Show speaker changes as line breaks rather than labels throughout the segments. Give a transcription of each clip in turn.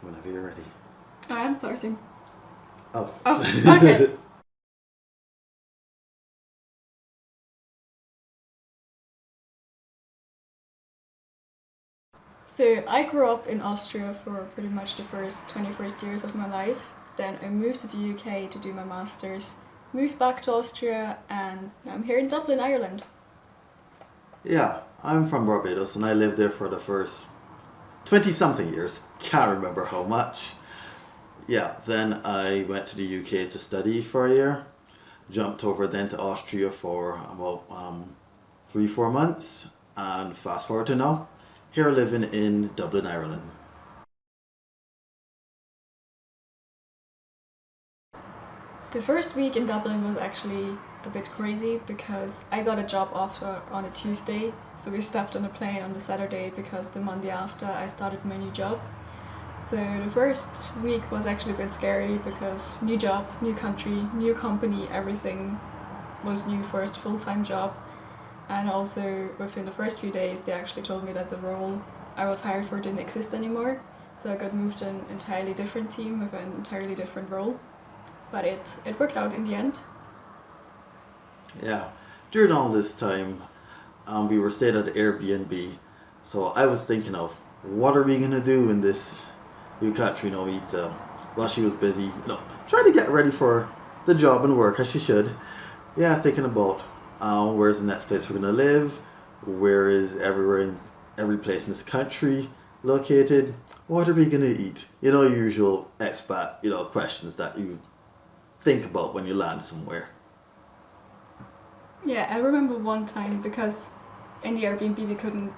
Whenever you're ready.
I am starting.
Oh.
Okay. So I grew up in Austria for pretty much the first 21st years of my life. Then I moved to the UK to do my masters, moved back to Austria, and now I'm here in Dublin, Ireland.
Yeah, I'm from Barbados and I lived there for the first 20 something years. Can't remember how much. Yeah, then I went to the UK to study for a year. Jumped over then to Austria for about 3-4 months. And fast forward to now, here living in Dublin, Ireland.
The first week in Dublin was actually a bit crazy because I got a job offer on a Tuesday, so we stepped on a plane on the Saturday because the Monday after I started my new job. So the first week was actually a bit scary because new job, new country, new company, everything was new, first full-time job. And also within the first few days they actually told me that the role I was hired for didn't exist anymore. So I got moved to an entirely different team with an entirely different role. But it worked out in the end.
Yeah, during all this time, we were staying at Airbnb. So I was thinking of what are we gonna do in this new country? While she was busy, trying to get ready for the job and work as she should. Yeah, thinking about where's the next place we're gonna live, where is every place in this country located, what are we gonna eat? Usual expat, questions that you think about when you land somewhere.
Yeah, I remember one time because in the Airbnb we couldn't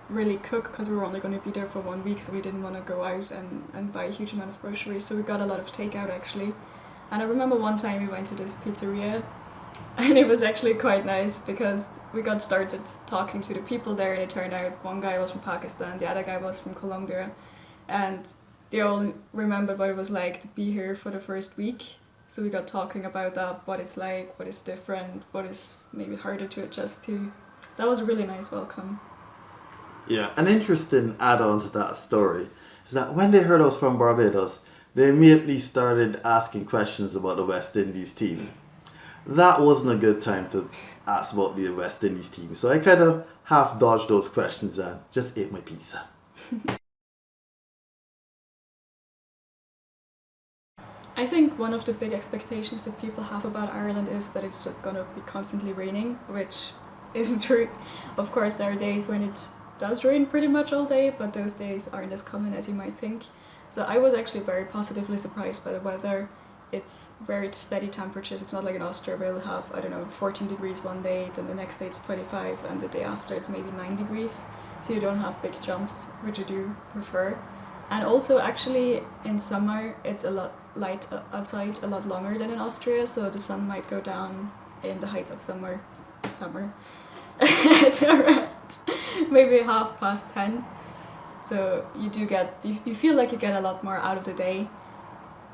really cook because we were only going to be there for 1 week, so we didn't want to go out and buy a huge amount of groceries, so we got a lot of takeout actually. And I remember one time we went to this pizzeria and it was actually quite nice because we got started talking to the people there, and it turned out one guy was from Pakistan, the other guy was from Colombia, and they all remembered what it was like to be here for the first week. So we got talking about that, what it's like, what is different, what is maybe harder to adjust to. That was a really nice welcome.
Yeah, an interesting add-on to that story is that when they heard I was from Barbados, they immediately started asking questions about the West Indies team. That wasn't a good time to ask about the West Indies team, so I kind of half dodged those questions and just ate my pizza.
I think one of the big expectations that people have about Ireland is that it's just gonna be constantly raining, which isn't true. Of course, there are days when it does rain pretty much all day, but those days aren't as common as you might think. So I was actually very positively surprised by the weather. It's very steady temperatures. It's not like in Austria where you'll have, 14 degrees one day, then the next day it's 25, and the day after it's maybe 9 degrees. So you don't have big jumps, which I do prefer. And also actually in summer it's a lot light outside, a lot longer than in Austria, so the sun might go down in the height of summer to around maybe 10:30. So you feel like you get a lot more out of the day.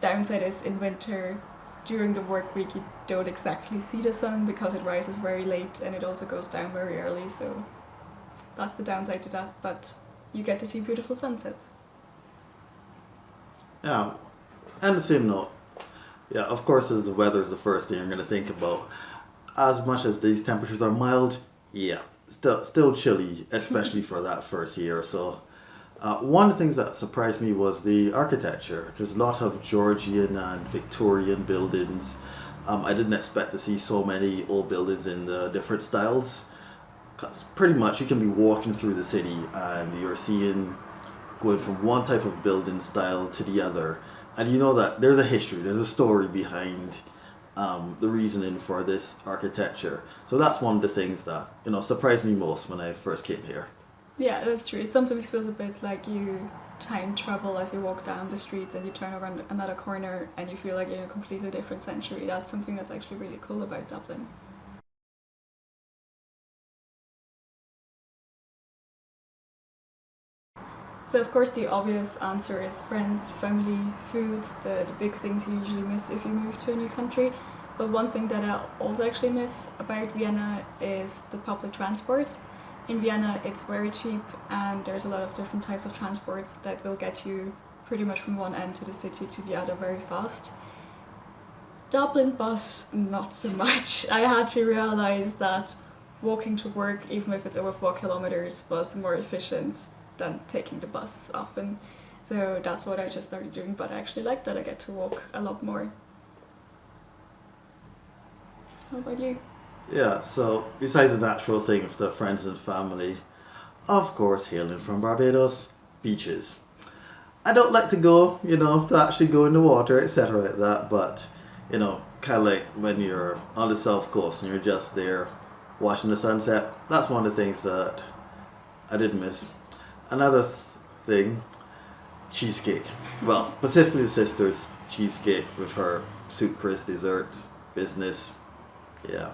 Downside is in winter, during the work week you don't exactly see the sun because it rises very late and it also goes down very early, so that's the downside to that, but you get to see beautiful sunsets.
Yeah, and the same note. Yeah, of course, as the weather is the first thing you're going to think about. As much as these temperatures are mild, yeah, still chilly, especially for that first year or so. One of the things that surprised me was the architecture. There's a lot of Georgian and Victorian buildings. I didn't expect to see so many old buildings in the different styles. 'Cause pretty much you can be walking through the city and you're seeing going from one type of building style to the other. And you know that there's a history, there's a story behind the reasoning for this architecture. So that's one of the things that surprised me most when I first came here.
Yeah, that's true. It sometimes feels a bit like you time travel as you walk down the streets and you turn around another corner and you feel like you're in a completely different century. That's something that's actually really cool about Dublin. So of course the obvious answer is friends, family, food, the big things you usually miss if you move to a new country. But one thing that I also actually miss about Vienna is the public transport. In Vienna it's very cheap and there's a lot of different types of transports that will get you pretty much from one end to the city to the other very fast. Dublin bus, not so much. I had to realize that walking to work, even if it's over 4 kilometers, was more efficient than taking the bus often. So that's what I just started doing, but I actually like that I get to walk a lot more. How about you?
Yeah, so besides the natural thing of the friends and family, of course, hailing from Barbados, beaches. I don't like to go, to actually go in the water, etc. like that, but, kind of like when you're on the south coast and you're just there watching the sunset, that's one of the things that I did miss. Another thing, cheesecake. Well, specifically the sister's cheesecake with her soup, Chris desserts, business. Yeah,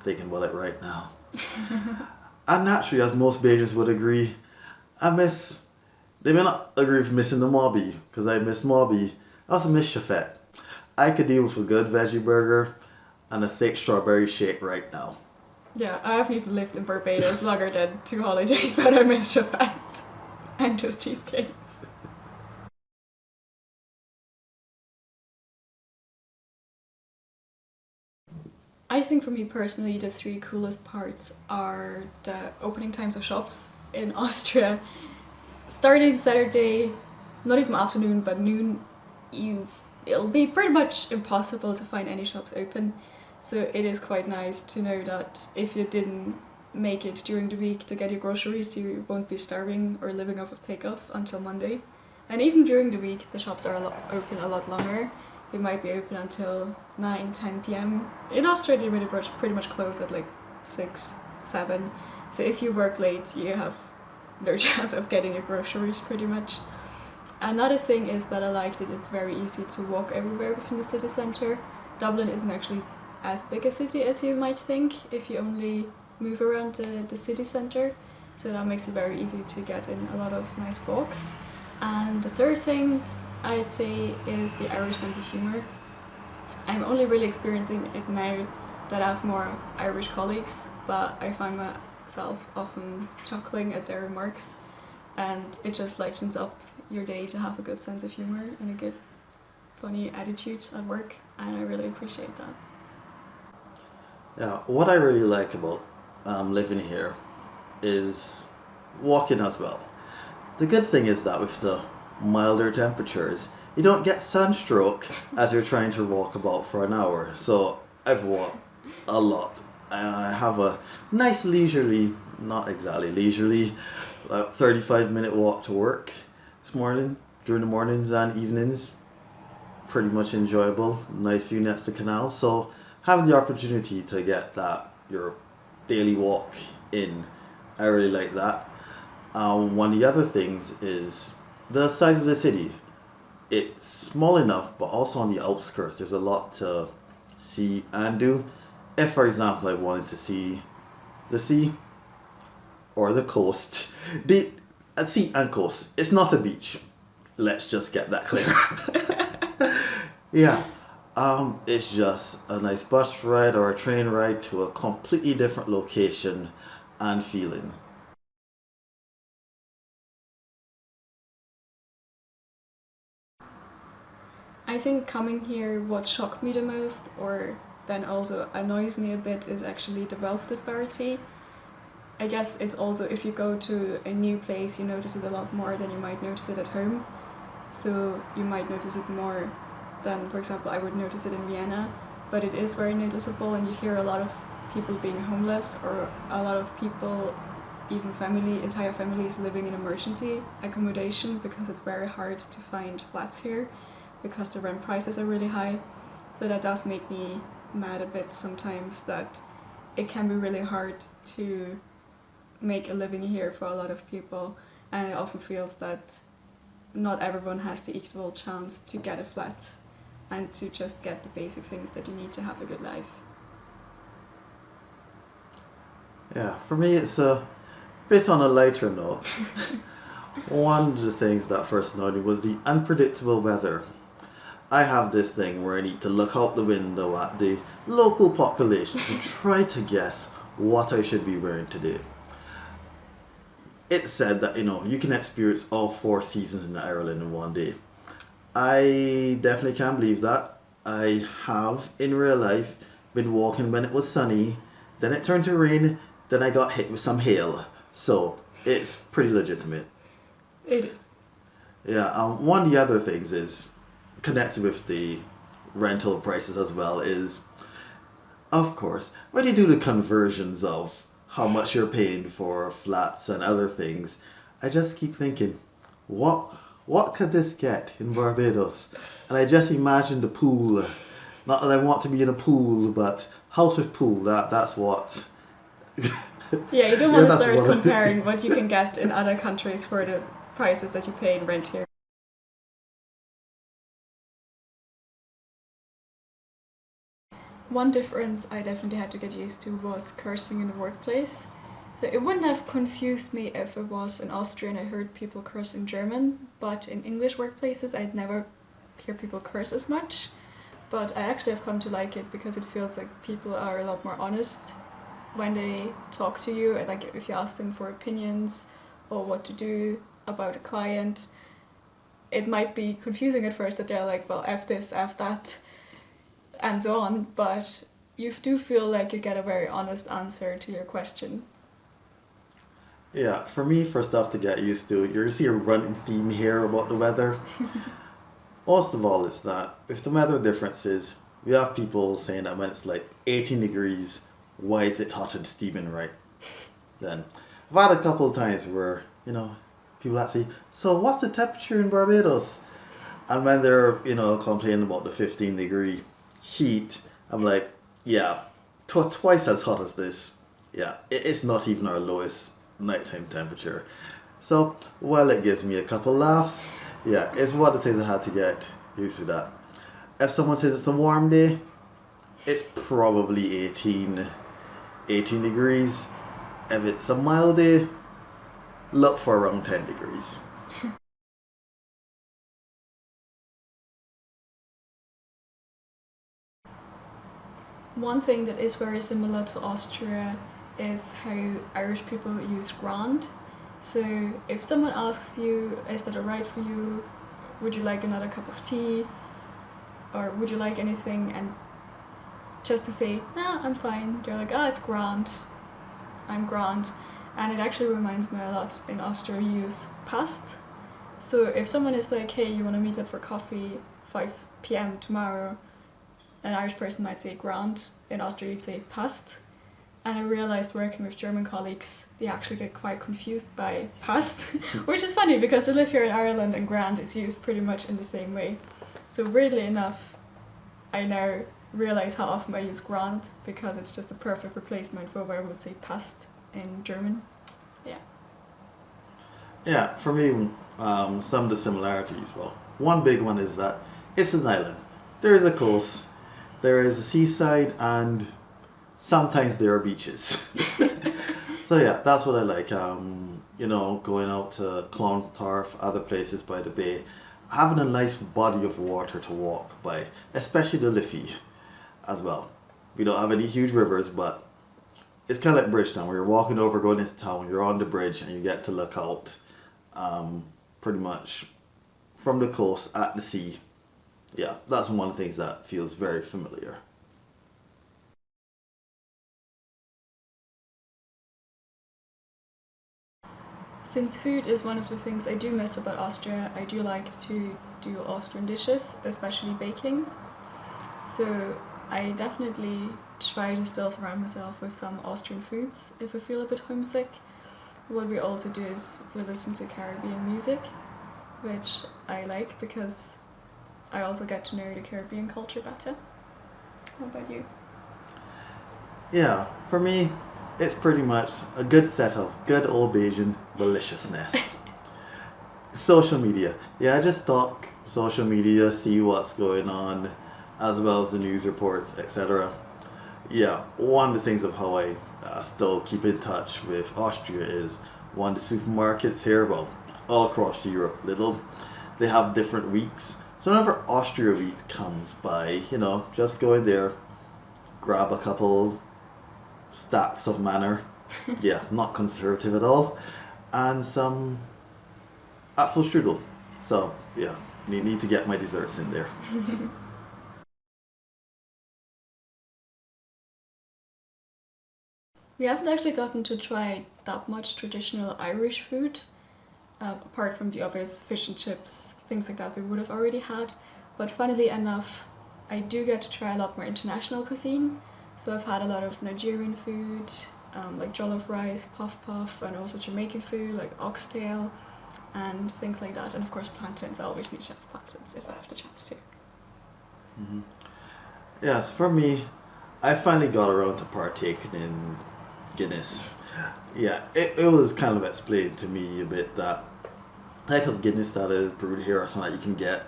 thinking about it right now. And naturally, as most Bajans would agree, they may not agree with missing the Mobby, because I miss Mobby. I also miss Chafette. I could deal with a good veggie burger and a thick strawberry shake right now.
Yeah, I haven't even lived in Barbados longer than 2 holidays, but I miss Chafette and just cheesecakes. I think for me personally, the 3 coolest parts are the opening times of shops in Austria. Starting Saturday, not even afternoon, but noon, it'll be pretty much impossible to find any shops open. So it is quite nice to know that if you didn't make it during the week to get your groceries, you won't be starving or living off of takeoff until Monday. And even during the week, the shops are open a lot longer. They might be open until 9, 10 p.m. In Austria, they pretty much close at like 6, 7. So if you work late, you have no chance of getting your groceries pretty much. Another thing is that I like that it's very easy to walk everywhere within the city centre. Dublin isn't actually as big a city as you might think if you only move around the city centre. So that makes it very easy to get in a lot of nice walks. And the third thing I'd say is the Irish sense of humour. I'm only really experiencing it now that I have more Irish colleagues, but I find myself often chuckling at their remarks, and it just lightens up your day to have a good sense of humour and a good funny attitude at work, and I really appreciate that.
Yeah, what I really like about living here is walking as well. The good thing is that with the milder temperatures, you don't get sunstroke as you're trying to walk about for an hour. So I've walked a lot. I have a nice leisurely, not exactly leisurely, 35-minute walk to work this morning, during the mornings and evenings. Pretty much enjoyable, nice view next to canal. So having the opportunity to get that, your daily walk in, I really like that. One of the other things is the size of the city. It's small enough, but also on the outskirts, there's a lot to see and do. If, for example, I wanted to see the sea or the coast, the sea and coast, it's not a beach. Let's just get that clear. Yeah, it's just a nice bus ride or a train ride to a completely different location and feeling.
I think coming here, what shocked me the most, or then also annoys me a bit, is actually the wealth disparity. I guess it's also, if you go to a new place, you notice it a lot more than you might notice it at home. So you might notice it more than, for example, I would notice it in Vienna, but it is very noticeable, and you hear a lot of people being homeless, or a lot of people, even entire families living in emergency accommodation, because it's very hard to find flats here, because the rent prices are really high. So that does make me mad a bit sometimes, that it can be really hard to make a living here for a lot of people, and it often feels that not everyone has the equal chance to get a flat and to just get the basic things that you need to have a good life.
Yeah, for me it's a bit on a lighter note. One of the things that first annoyed me was the unpredictable weather. I have this thing where I need to look out the window at the local population and try to guess what I should be wearing today. It's said that, you can experience all 4 seasons in Ireland in one day. I definitely can't believe that. I have in real life been walking when it was sunny, then it turned to rain, then I got hit with some hail. So it's pretty legitimate.
It is.
Yeah, one of the other things is connected with the rental prices as well is, of course, when you do the conversions of how much you're paying for flats and other things, I just keep thinking, what what could this get in Barbados? And I just imagine the pool. Not that I want to be in a pool, but house with pool. That's what.
Yeah, you don't want to
that's
start
what
comparing what you can get in other countries for the prices that you pay in rent here. One difference I definitely had to get used to was cursing in the workplace. So it wouldn't have confused me if it was in Austria and I heard people curse in German, but in English workplaces I'd never hear people curse as much. But I actually have come to like it because it feels like people are a lot more honest when they talk to you, and like if you ask them for opinions or what to do about a client. It might be confusing at first that they're like, well, F this, F that, and so on, but you do feel like you get a very honest answer to your question.
Yeah, for me, for stuff to get used to, you're see a running theme here about the weather. Most of all, it's that if the weather differences, we have people saying that when it's like 18 degrees, why is it hot and steaming, right? Then I've had a couple of times where, people ask me, so what's the temperature in Barbados? And when they're, complaining about the 15-degree heat, I'm like, yeah, twice as hot as this. Yeah, it's not even our lowest nighttime temperature. So, while it gives me a couple laughs, yeah, it's one of the things I had to get used to that. If someone says it's a warm day, it's probably 18 degrees. If it's a mild day, look for around 10 degrees.
One thing that is very similar to Austria is how Irish people use grant. So if someone asks you, is that alright for you? Would you like another cup of tea? Or would you like anything? And just to say, nah, I'm fine. They're like, it's grand. I'm grand. And it actually reminds me a lot, in Austria we use past. So if someone is like, hey, you want to meet up for coffee 5 p.m. tomorrow, an Irish person might say grand. In Austria you'd say past. And I realised working with German colleagues, they actually get quite confused by past, which is funny because they live here in Ireland and grand is used pretty much in the same way. So weirdly enough, I now realise how often I use grand because it's just a perfect replacement for where I would say past in German. Yeah.
Yeah, for me, some of the similarities. Well, one big one is that it's an island. There is a coast, there is a seaside, and sometimes there are beaches. So yeah, that's what I like. Going out to Clontarf, other places by the bay, having a nice body of water to walk by, especially the Liffey as well. We don't have any huge rivers, but it's kind of like Bridgetown, where you're walking over, going into town, you're on the bridge, and you get to look out pretty much from the coast at the sea. Yeah, that's one of the things that feels very familiar.
Since food is one of the things I do miss about Austria, I do like to do Austrian dishes, especially baking. So I definitely try to still surround myself with some Austrian foods if I feel a bit homesick. What we also do is we listen to Caribbean music, which I like because I also get to know the Caribbean culture better. What about you?
Yeah, for me, it's pretty much a good set of good old Bajan deliciousness. Social media. Yeah, I just stalk social media, see what's going on, as well as the news reports, etc. Yeah, one of the things of how I still keep in touch with Austria is one of the supermarkets here, well, all across Europe, they have different weeks. So whenever Austria week comes by, just go in there, grab a couple stacks of manor, yeah, not conservative at all, and some apple strudel. So yeah, Need to get my desserts in there.
We haven't actually gotten to try that much traditional Irish food, apart from the obvious fish and chips, things like that we would have already had. But funnily enough, I do get to try a lot more international cuisine. So I've had a lot of Nigerian food, like jollof rice, puff puff, and also Jamaican food like oxtail and things like that. And of course plantains, I always need to have plantains if I have the chance to.
Mm-hmm. Yes, for me, I finally got around to partaking in Guinness. Yeah, it was kind of explained to me a bit that type of Guinness that is brewed here or something that you can get,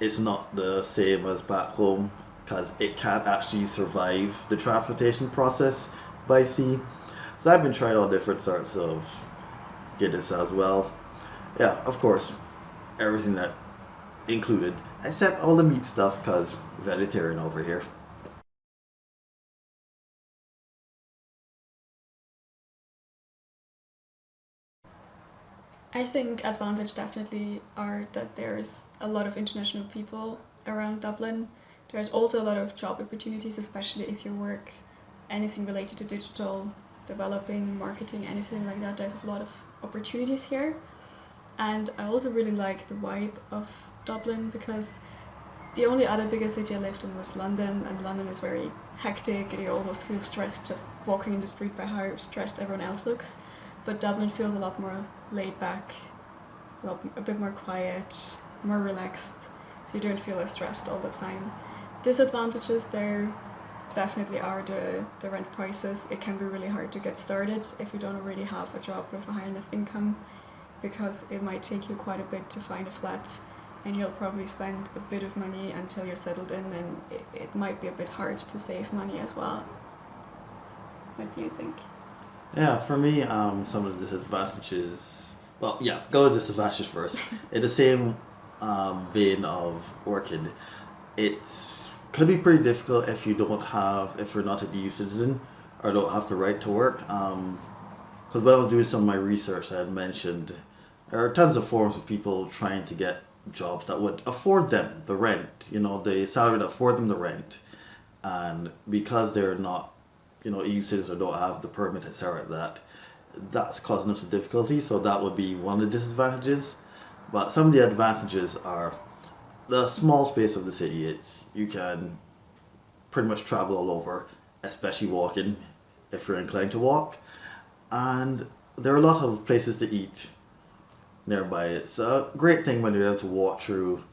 it's not the same as back home because it can't actually survive the transportation process by sea. So I've been trying all different sorts of Guinness as well. Yeah, of course, everything that included, except all the meat stuff because vegetarian over here.
I think advantage definitely are that there's a lot of international people around Dublin. There's also a lot of job opportunities, especially if you work anything related to digital developing, marketing, anything like that. There's a lot of opportunities here. And I also really like the vibe of Dublin because the only other bigger city I lived in was London, and London is very hectic and you almost feel stressed just walking in the street by how stressed everyone else looks. But Dublin feels a lot more laid back, a bit more quiet, more relaxed, so you don't feel as stressed all the time. Disadvantages there definitely are the rent prices. It can be really hard to get started if you don't already have a job with a high enough income, because it might take you quite a bit to find a flat and you'll probably spend a bit of money until you're settled in, and it might be a bit hard to save money as well. What do you think?
Yeah, for me, some of the disadvantages. Well, yeah, go with disadvantages first. In the same vein of working, it could be pretty difficult if you don't have, if you're not a EU citizen or don't have the right to work. Because when I was doing some of my research, I had mentioned there are tons of forums of people trying to get jobs that would afford them the rent, the salary that afford them the rent, and because they're not EU citizens or don't have the permit, etc., that's causing us a difficulty. So that would be one of the disadvantages. But some of the advantages are the small space of the city. You can pretty much travel all over, especially walking if you're inclined to walk. And there are a lot of places to eat nearby. It's a great thing when you're able to walk through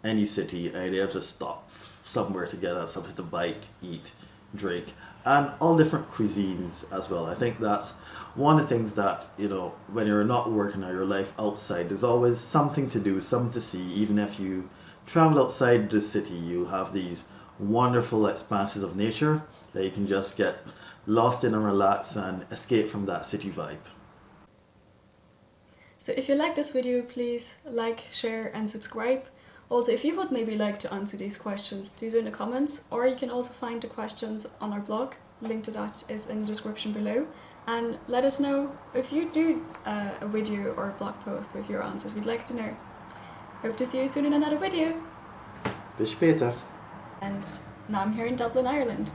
any city and you're able to stop somewhere to get something to bite, eat, drink, and all different cuisines as well. I think that's one of the things that, when you're not working or your life outside, there's always something to do, something to see. Even if you travel outside the city, you have these wonderful expanses of nature that you can just get lost in and relax and escape from that city vibe.
So if you like this video, please like, share and subscribe. Also, if you would maybe like to answer these questions, do so in the comments, or you can also find the questions on our blog. Link to that is in the description below. And let us know if you do a video or a blog post with your answers. We'd like to know. Hope to see you soon in another video.
Bis später.
And now I'm here in Dublin, Ireland.